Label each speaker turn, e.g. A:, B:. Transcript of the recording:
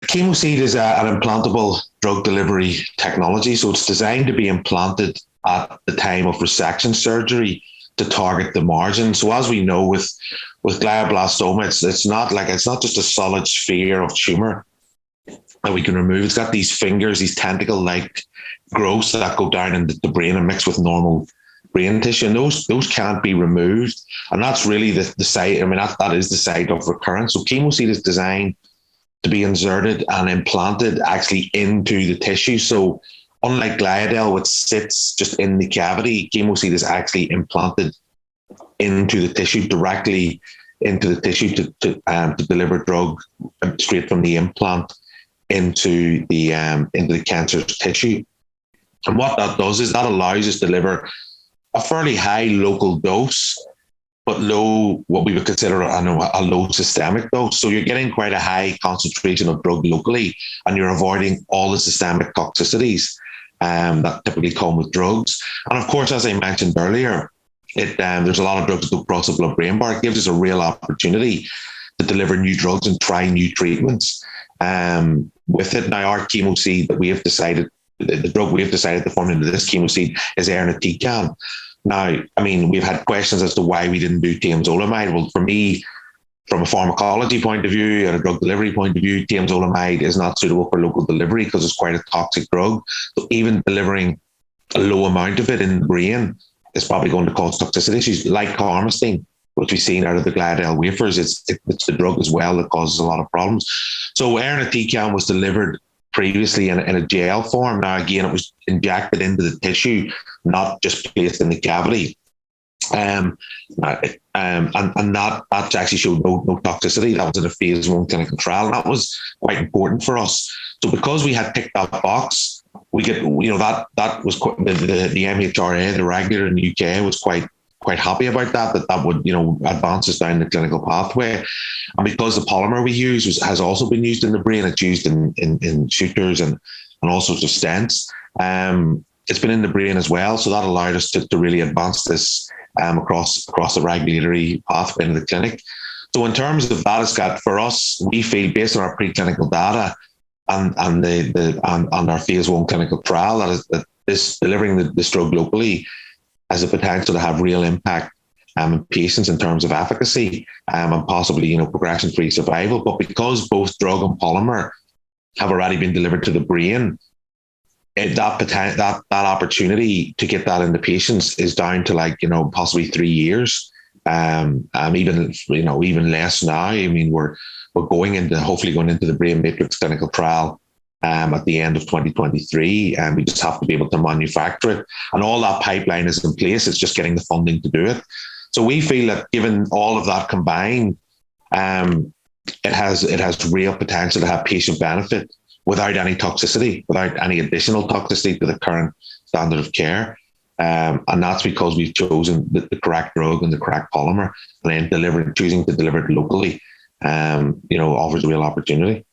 A: Chemoseed is an implantable drug delivery technology. So it's designed to be implanted at the time of resection surgery to target the margin. So as we know with glioblastoma, it's not just a solid sphere of tumor that we can remove. It's got these fingers, these tentacle-like growths that go down into the brain and mix with normal brain tissue, and those can't be removed. And that's really the site. I mean, that is the site of recurrence. So Chemoseed is designed to be inserted and implanted actually into the tissue. So unlike Gliadel, which sits just in the cavity, Chemoseed is actually implanted into the tissue, directly into the tissue to deliver drug straight from the implant into the cancerous tissue. And what that does is that allows us to deliver a fairly high local dose, but low, what we would consider a low systemic dose. So you're getting quite a high concentration of drug locally, and you're avoiding all the systemic toxicities that typically come with drugs. And of course, as I mentioned earlier, there's a lot of drugs that go across the blood-brain barrier. It gives us a real opportunity to deliver new drugs and try new treatments with it. Now, our Chemoseed that we have decided, the drug we have decided to form into this Chemoseed is Irinotecan. Now, I mean, we've had questions as to why we didn't do Temozolomide. Well, for me, from a pharmacology point of view and a drug delivery point of view, Temozolomide is not suitable for local delivery because it's quite a toxic drug. So even delivering a low amount of it in the brain is probably going to cause toxicity issues, like carmazine, which we've seen out of the Gliadel wafers. It's the drug as well that causes a lot of problems. So Irinotecan was delivered previously in a gel form. Now, again, it was injected into the tissue, not just placed in the cavity. And that actually showed no toxicity. That was in a phase 1 clinical trial. And that was quite important for us. So because we had ticked that box, we get, that was quite, the MHRA, the regulator in the UK, was quite happy about that would, advance us down the clinical pathway. And because the polymer we use has also been used in the brain, it's used in sutures and all sorts of stents. It's been in the brain as well. So that allowed us to really advance this across the regulatory pathway in the clinic. So in terms of that, it's got, for us, we feel based on our preclinical data and our phase 1 clinical trial, that this delivering this drug locally has the potential to have real impact in patients in terms of efficacy and possibly, progression-free survival. But because both drug and polymer have already been delivered to the brain, that opportunity to get that into patients is down to possibly 3 years, even less now. I mean, we're hopefully going into the Brain Matrix clinical trial at the end of 2023, and we just have to be able to manufacture it. And all that pipeline is in place. It's just getting the funding to do it. So we feel that given all of that combined, it has real potential to have patient benefit without any toxicity, without any additional toxicity to the current standard of care. And that's because we've chosen the correct drug and the correct polymer, and then choosing to deliver it locally, offers a real opportunity.